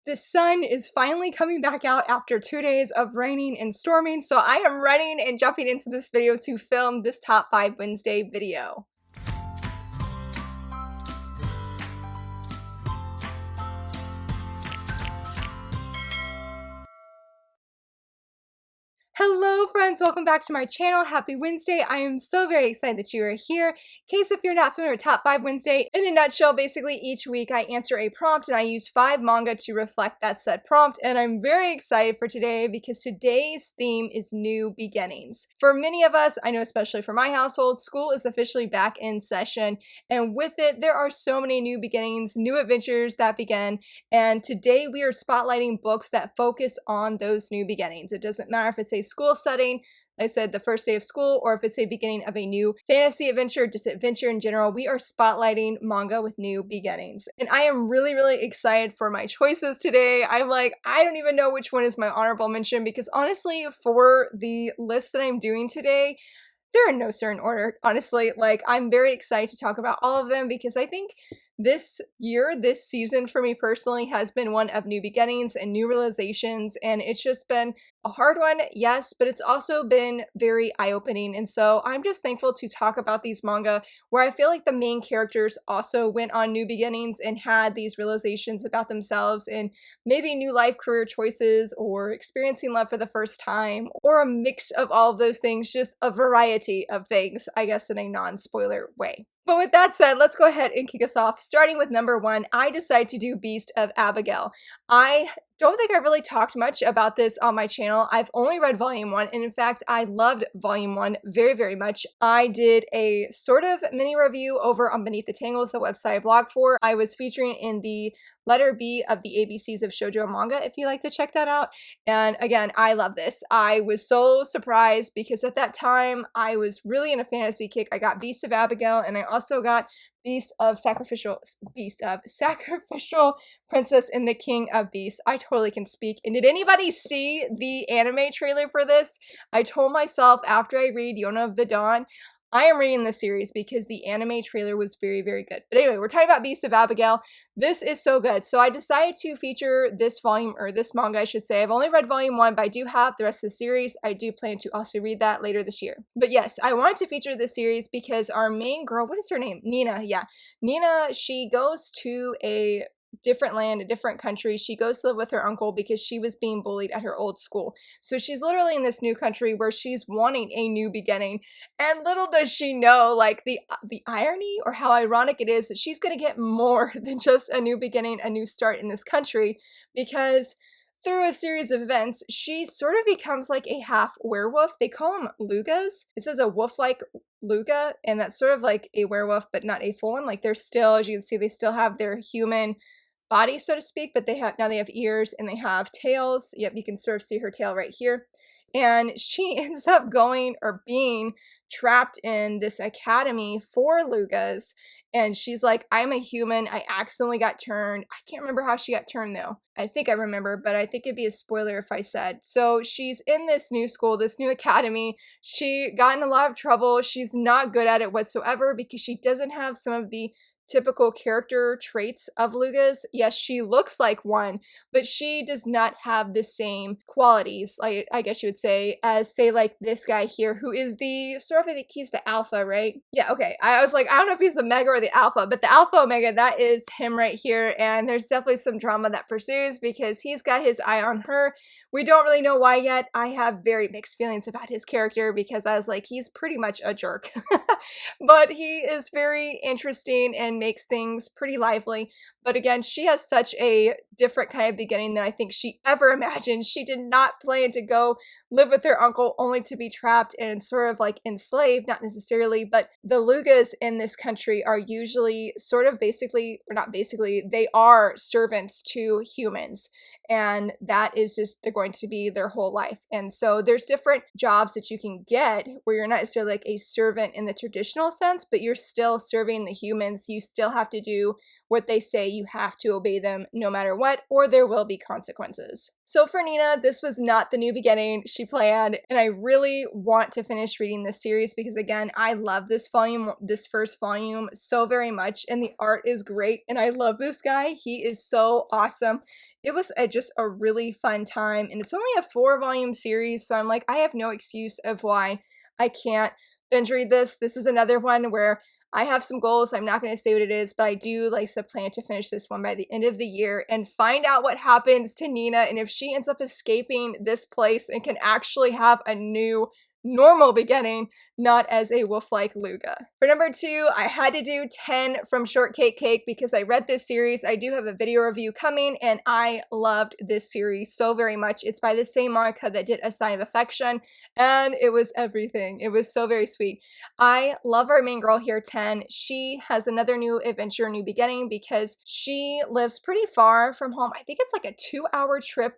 The sun is finally coming back out after 2 days of raining and storming, so I am running and jumping into this video to film this Top 5 Wednesday video. Hello friends, welcome back to my channel. Happy Wednesday. I am so very excited that you are here. In case if you're not familiar with Top 5 Wednesday, in a nutshell, basically each week I answer a prompt and I use 5 manga to reflect that said prompt, and I'm very excited for today because today's theme is new beginnings. For many of us, I know especially for my household, school is officially back in session, and with it there are so many new beginnings, new adventures that begin, and today we are spotlighting books that focus on those new beginnings. It doesn't matter if it's a school setting, like I said, the first day of school, or if it's a beginning of a new fantasy adventure, just adventure in general. We are spotlighting manga with new beginnings. And I am really excited for my choices today. I'm like, I don't even know which one is my honorable mention because honestly, for the list that I'm doing today, they're in no certain order, honestly. Like, I'm very excited to talk about all of them because I think this year, this season for me personally has been one of new beginnings and new realizations, and it's just been a hard one, yes, but it's also been very eye-opening, and so I'm just thankful to talk about these manga where I feel like the main characters also went on new beginnings and had these realizations about themselves and maybe new life career choices or experiencing love for the first time or a mix of all of those things, just a variety of things, I guess, in a non-spoiler way. But with that said, let's go ahead and kick us off. Starting with number 1, I decided to do Beast of Abigail. I don't think I really talked much about this on my channel. I've only read volume 1, and in fact, I loved volume 1 very much. I did a sort of mini review over on Beneath the Tangles, the website I blog for. I was featuring in the letter B of the ABCs of Shoujo manga, if you like to check that out. And again, I love this. I was so surprised because at that time, I was really in a fantasy kick. I got Beast of Abigail, and I also got Beast of Sacrificial Princess and the King of Beasts. I totally can speak. And did anybody see the anime trailer for this? I told myself after I read Yona of the Dawn, I am reading the series because the anime trailer was very good. But anyway, we're talking about Beast of Abigail. This is so good. So I decided to feature this volume, or this manga I should say. I've only read volume 1, but I do have the rest of the series. I do plan to also read that later this year. But yes, I wanted to feature this series because our main girl, what is her name? Nina, yeah. Nina, she goes to a different land, a different country. She goes to live with her uncle because she was being bullied at her old school. So she's literally in this new country where she's wanting a new beginning. And little does she know, like, the irony or how ironic it is that she's going to get more than just a new beginning, a new start in this country, because through a series of events, she sort of becomes like a half werewolf. They call them lugas. It says a wolf-like luga, and that's sort of like a werewolf, but not a full one. Like, they're still, as you can see, they still have their human body, so to speak, but they have ears and they have tails. Yep, you can sort of see her tail right here. And she ends up going or being trapped in this academy for lugas. And she's like, I'm a human. I accidentally got turned. I can't remember how she got turned though. I think I remember, but I think it'd be a spoiler if I said. So she's in this new school, this new academy. She got in a lot of trouble. She's not good at it whatsoever because she doesn't have some of the typical character traits of lugas. Yes, she looks like one, but she does not have the same qualities, like I guess you would say, as say like this guy here, who is the sort of, I think he's the alpha, right? Yeah, okay. I was like, I don't know if he's the mega or the alpha, but the alpha omega, that is him right here. And there's definitely some drama that pursues because he's got his eye on her. We don't really know why yet. I have very mixed feelings about his character because I was like, he's pretty much a jerk. But he is very interesting and makes things pretty lively. But again, she has such a different kind of beginning than I think she ever imagined. She did not plan to go live with her uncle only to be trapped and sort of like enslaved, not necessarily, but the lugas in this country are usually sort of basically, or not basically, they are servants to humans. And that is just, they're going to be their whole life. And so there's different jobs that you can get where you're not necessarily like a servant in the traditional sense, but you're still serving the humans. You still have to do what they say, you have to obey them no matter what, or there will be consequences. So for Nina, this was not the new beginning she planned, and I really want to finish reading this series because, again, I love this volume, this first volume, so very much, and the art is great, and I love this guy. He is so awesome. It was just a really fun time, and it's only a 4-volume series, so I'm like, I have no excuse of why I can't binge read this. This is another one where I have some goals. I'm not going to say what it is, but I do plan to finish this one by the end of the year and find out what happens to Nina and if she ends up escaping this place and can actually have a new normal beginning, not as a wolf-like Luga. For number 2, I had to do 10 from Shortcake Cake because I read this series. I do have a video review coming, and I loved this series so very much. It's by the same manga that did A Sign of Affection, and it was everything. It was so very sweet. I love our main girl here, 10. She has another new adventure, new beginning, because she lives pretty far from home. I think it's like a 2-hour trip,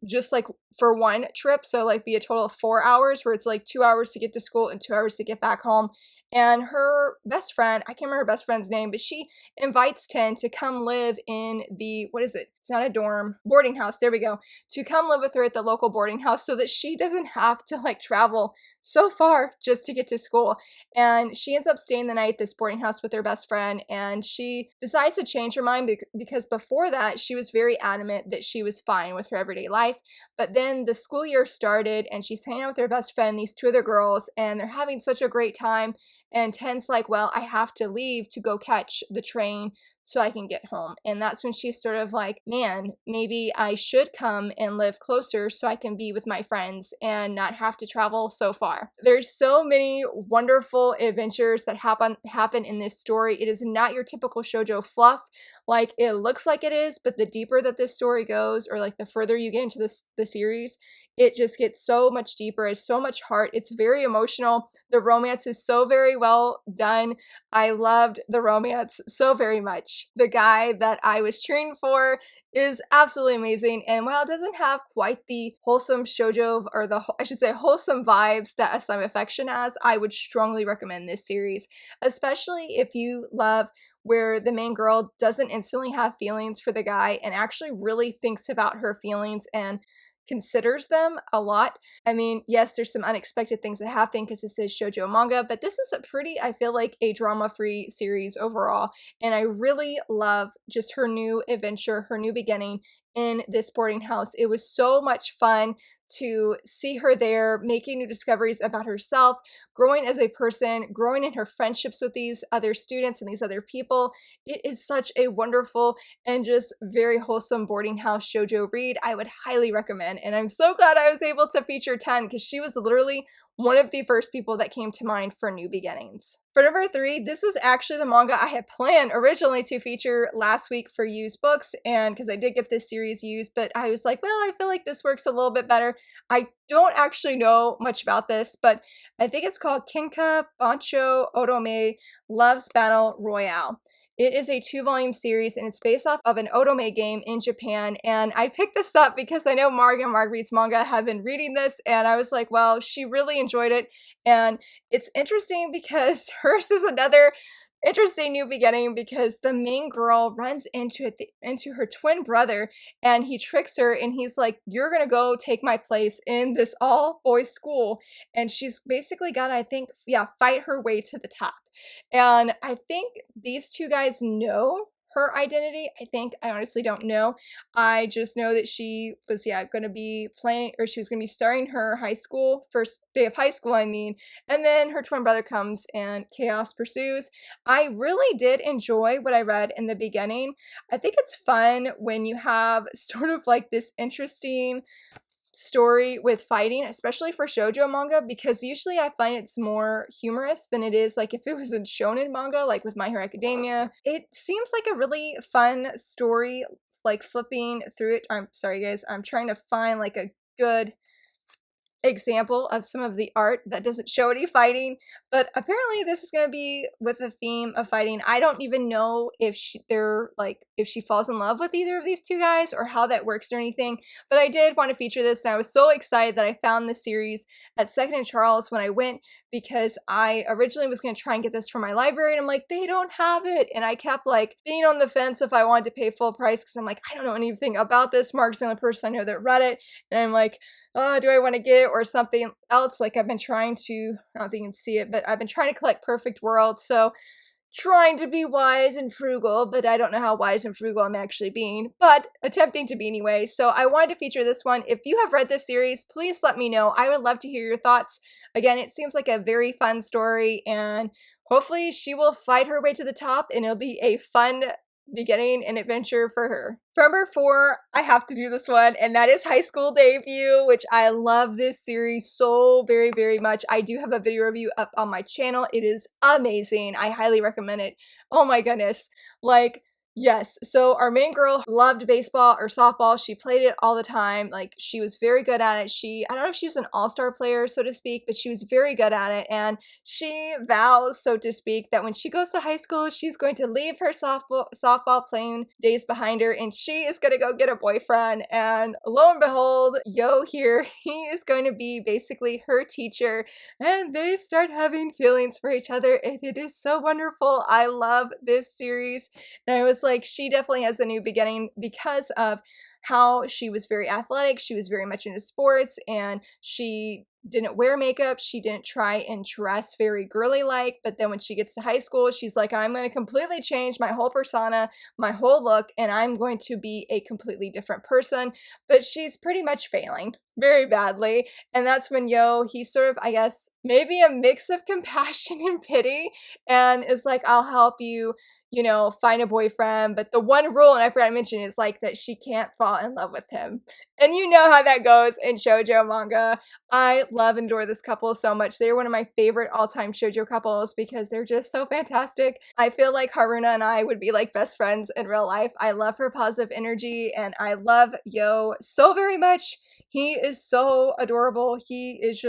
just for one trip, so be a total of 4 hours, where it's 2 hours to get to school and 2 hours to get back home. And her best friend, I can't remember her best friend's name, but she invites 10 to come live in the, what is it? It's not a dorm, boarding house, there we go, to come live with her at the local boarding house so that she doesn't have to travel so far just to get to school. And she ends up staying the night at this boarding house with her best friend, and she decides to change her mind because before that she was very adamant that she was fine with her everyday life. But then the school year started and she's hanging out with her best friend, these 2 other girls, and they're having such a great time. And 10's like, well, I have to leave to go catch the train so I can get home. And that's when she's sort of like, man, maybe I should come and live closer so I can be with my friends and not have to travel so far. There's so many wonderful adventures that happen in this story. It is not your typical shoujo fluff like it looks like it is, but the deeper that this story goes, or the further you get into the series, it just gets so much deeper. It's so much heart. It's very emotional. The romance is so very well done. I loved the romance so very much. The guy that I was cheering for is absolutely amazing, and while it doesn't have quite the wholesome shoujo, or I should say wholesome vibes that A Sign of Affection has, I would strongly recommend this series, especially if you love where the main girl doesn't instantly have feelings for the guy and actually really thinks about her feelings and considers them a lot. I mean, yes, there's some unexpected things that happen because this is shoujo manga, but this is a pretty, I feel like, a drama-free series overall, and I really love just her new adventure, her new beginning in this boarding house. It was so much fun to see her there, making new discoveries about herself, growing as a person, growing in her friendships with these other students and these other people. It is such a wonderful and just very wholesome boarding house shoujo read. I would highly recommend, and I'm so glad I was able to feature 10 because she was literally one of the first people that came to mind for new beginnings. For number 3, this was actually the manga I had planned originally to feature last week for used books, and because I did get this series used, but I was like, well, I feel like this works a little bit better. I don't actually know much about this, but I think it's called Kinka, Bancho, Odome, Love's Battle Royale. It is a 2-volume series, and it's based off of an Odome game in Japan, and I picked this up because I know Marg and Marg Reads Manga have been reading this, and I was like, well, she really enjoyed it, and it's interesting because hers is another interesting new beginning because the main girl runs into her twin brother, and he tricks her, and he's like, you're gonna go take my place in this all-boys school, and she's basically gotta, I think, fight her way to the top. And I think these 2 guys know her identity. I honestly don't know. I just know that she was, going to be playing, or she was going to be starting her high school, first day of high school, I mean, and then her twin brother comes and chaos pursues. I really did enjoy what I read in the beginning. I think it's fun when you have sort of this interesting story with fighting, especially for shoujo manga, because usually I find it's more humorous than it is if it was a shonen manga, like with My Hero Academia. It seems like a really fun story, flipping through it. I'm sorry guys, I'm trying to find a good example of some of the art that doesn't show any fighting, but apparently this is going to be with a theme of fighting. I don't even know if if she falls in love with either of these two guys or how that works or anything, but I did want to feature this, and I was so excited that I found this series at Second and Charles when I went, because I originally was going to try and get this from my library, and I'm like, they don't have it, and I kept like being on the fence if I wanted to pay full price, because I'm like, I don't know anything about this. Mark's the only person I know that read it, and I'm like, oh, do I want to get it or something else? Like, I've been trying to, I don't think you can see it, but I've been trying to collect Perfect World, so trying to be wise and frugal, but I don't know how wise and frugal I'm actually being, but attempting to be anyway. So I wanted to feature this one. If you have read this series, please let me know. I would love to hear your thoughts. Again, it seems like a very fun story, and hopefully she will fight her way to the top, and it'll be a fun beginning and adventure for her. For number 4, I have to do this one, and that is High School Debut, which I love this series so very, very much. I do have a video review up on my channel. It is amazing. I highly recommend it. Oh my goodness. Like, yes. So our main girl loved baseball or softball. She played it all the time. Like, she was very good at it. I don't know if she was an all-star player, so to speak, but she was very good at it. And she vows, so to speak, that when she goes to high school, she's going to leave her softball playing days behind her, and she is going to go get a boyfriend. And lo and behold, Yo here, he is going to be basically her teacher, and they start having feelings for each other, and it is so wonderful. I love this series. And I was like, she definitely has a new beginning because of how she was very athletic. She was very much into sports, and she didn't wear makeup. She didn't try and dress very girly-like. But then when she gets to high school, she's like, I'm going to completely change my whole persona, my whole look, and I'm going to be a completely different person. But she's pretty much failing very badly. And that's when he's sort of, I guess, maybe a mix of compassion and pity, and is like, I'll help you, find a boyfriend. But the one rule, and I forgot to mention, is like that she can't fall in love with him. And you know how that goes in shoujo manga. I love and adore this couple so much. They're one of my favorite all-time shoujo couples because they're just so fantastic. I feel like Haruna and I would be like best friends in real life. I love her positive energy, and I love Yo so very much. He is so adorable. He's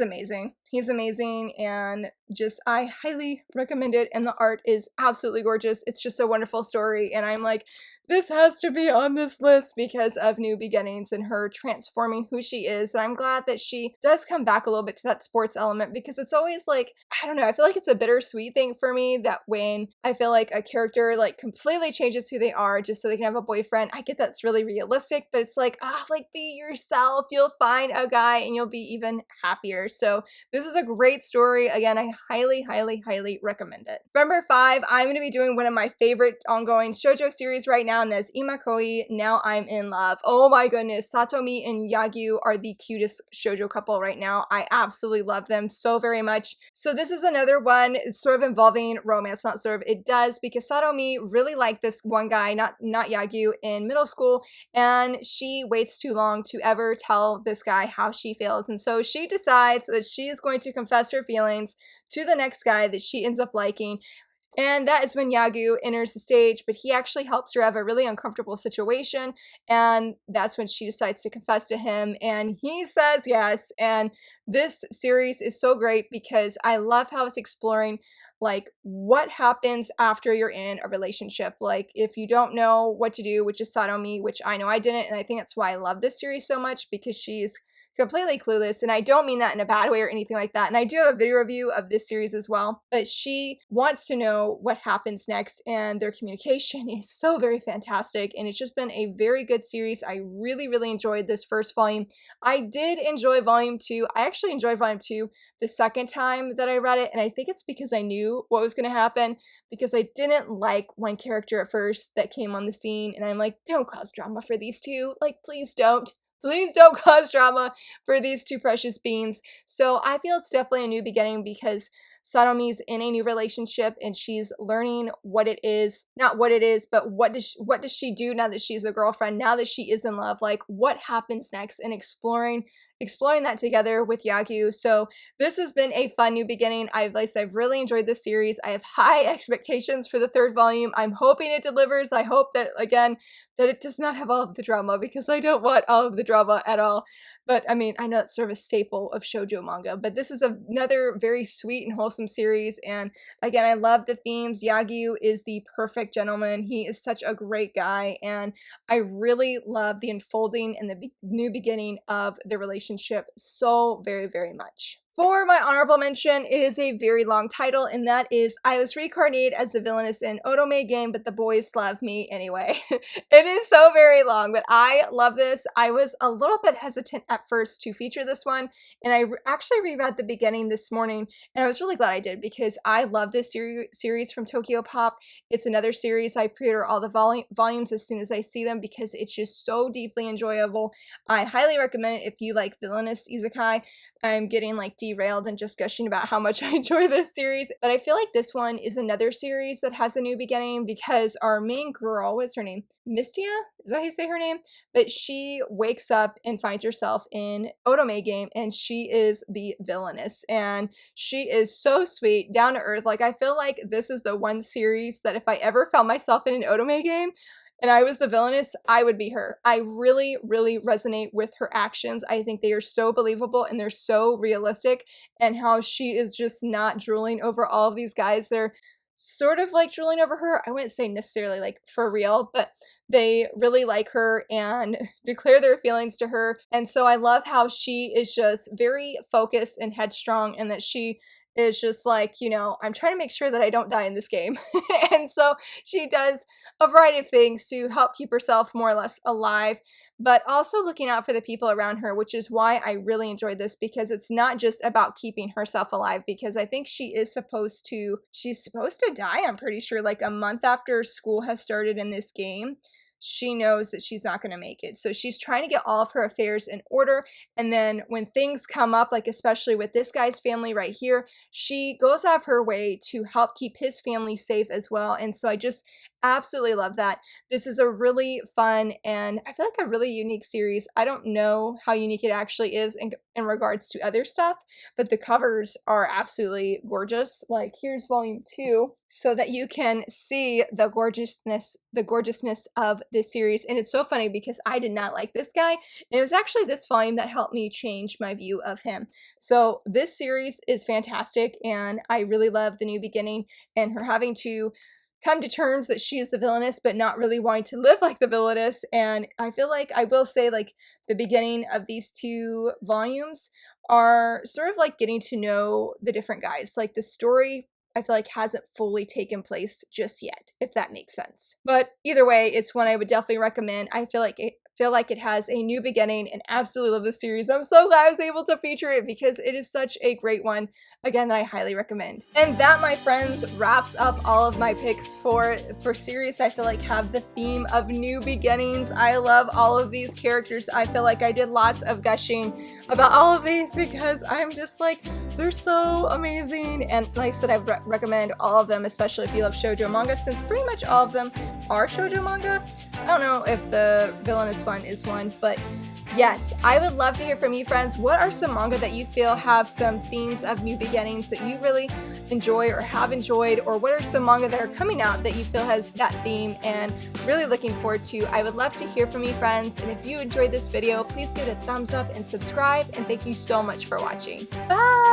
amazing. He's amazing, and just, I highly recommend it, and the art is absolutely gorgeous. It's just a wonderful story, and I'm like, this has to be on this list because of new beginnings and her transforming who she is. And I'm glad that she does come back a little bit to that sports element, because it's always like, I don't know, I feel like it's a bittersweet thing for me that when I feel like a character like completely changes who they are just so they can have a boyfriend, I get that's really realistic, but it's like, like, be yourself. You'll find a guy and you'll be even happier. So this is a great story. Again, I highly, highly, highly recommend it. For number 5, I'm going to be doing one of my favorite ongoing shoujo series right now, and that's Imakoi, Now I'm in Love. Oh my goodness, Satomi and Yagyu are the cutest shoujo couple right now. I absolutely love them so very much. So this is another one. It's sort of involving romance, not sort of, it does, because Satomi really liked this one guy, not Yagyu, in middle school, and she waits too long to ever tell this guy how she feels. And so she decides that she is going to confess her feelings to the next guy that she ends up liking. And that is when Yagyu enters the stage, but he actually helps her have a really uncomfortable situation, and that's when she decides to confess to him, and he says yes. And this series is so great because I love how it's exploring like what happens after you're in a relationship. Like, if you don't know what to do, which is Satomi, which I know I didn't, and I think that's why I love this series so much, because she's completely clueless, and I don't mean that in a bad way or anything like that. And I do have a video review of this series as well, but she wants to know what happens next, and their communication is so very fantastic, and it's just been a very good series. I really, really enjoyed this first volume. I did enjoy volume 2. I actually enjoyed volume 2 the second time that I read it, and I think it's because I knew what was going to happen, because I didn't like one character at first that came on the scene, and I'm like, don't cause drama for these two. Like, please don't. Please don't cause drama for these two precious beings. So I feel it's definitely a new beginning, because Satomi's in a new relationship and she's learning what it is, not what it is, but what does she do now that she's a girlfriend, now that she is in love, like what happens next, and exploring exploring that together with Yagyu. So this has been a fun new beginning. I've really enjoyed this series. I have high expectations for the 3rd volume. I'm hoping it delivers. I hope that, again, that it does not have all of the drama, because I don't want all of the drama at all. But I mean, I know it's sort of a staple of shoujo manga, but this is another very sweet and wholesome series. And again, I love the themes. Yagyu is the perfect gentleman. He is such a great guy, and I really love the unfolding and the new beginning of the relationship so very, very much. For my honorable mention, it is a very long title, and that is I was reincarnated as the villainess in Odome game, but the boys love me anyway. It is so very long, but I love this. I was a little bit hesitant at first to feature this one, and I actually reread the beginning this morning, and I was really glad I did, because I love this series from Tokyo Pop. It's another series I pre-order all the volumes as soon as I see them, because it's just so deeply enjoyable. I highly recommend it if you like villainous isekai. I'm getting derailed and just gushing about how much I enjoy this series, but I feel like this one is another series that has a new beginning, because our main girl, what's her name? Mistia? Is that how you say her name? But she wakes up and finds herself in Odome game, and she is the villainess, and she is so sweet, down to earth. I feel like this is the one series that if I ever found myself in an Odome game and I was the villainess, I would be her. I really, really resonate with her actions. I think they are so believable and they're so realistic, and how she is just not drooling over all of these guys. They're sort of drooling over her. I wouldn't say necessarily for real, but they really like her and declare their feelings to her. And so I love how she is just very focused and headstrong, and that she is just I'm trying to make sure that I don't die in this game. And so she does a variety of things to help keep herself more or less alive, but also looking out for the people around her, which is why I really enjoyed this, because it's not just about keeping herself alive, because I think she's supposed to die, I'm pretty sure, a month after school has started in this game. She knows that she's not going to make it. So she's trying to get all of her affairs in order. And then when things come up, especially with this guy's family right here, she goes out of her way to help keep his family safe as well. And so I just absolutely love that. This is a really fun and I feel like a really unique series. I don't know how unique it actually is in regards to other stuff, but the covers are absolutely gorgeous. Here's volume 2, so that you can see the gorgeousness of this series. And it's so funny because I did not like this guy, and it was actually this volume that helped me change my view of him. So this series is fantastic, and I really love the new beginning and her having to come to terms that she is the villainess, but not really wanting to live like the villainess. And I feel like, I will say, the beginning of these 2 volumes are sort of getting to know the different guys. The story, I feel like, hasn't fully taken place just yet, if that makes sense. But either way, it's one I would definitely recommend. I feel like it has a new beginning, and absolutely love this series. I'm so glad I was able to feature it, because it is such a great one, again, that I highly recommend. And that, my friends, wraps up all of my picks for series that I feel like have the theme of new beginnings. I love all of these characters. I feel like I did lots of gushing about all of these, because I'm just they're so amazing. And like I said, I recommend all of them, especially if you love shoujo manga, since pretty much all of them are shoujo manga. I don't know if the villainous one is one, but yes, I would love to hear from you, friends. What are some manga that you feel have some themes of new beginnings that you really enjoy or have enjoyed? Or what are some manga that are coming out that you feel has that theme and really looking forward to? I would love to hear from you, friends. And if you enjoyed this video, please give it a thumbs up and subscribe. And thank you so much for watching. Bye!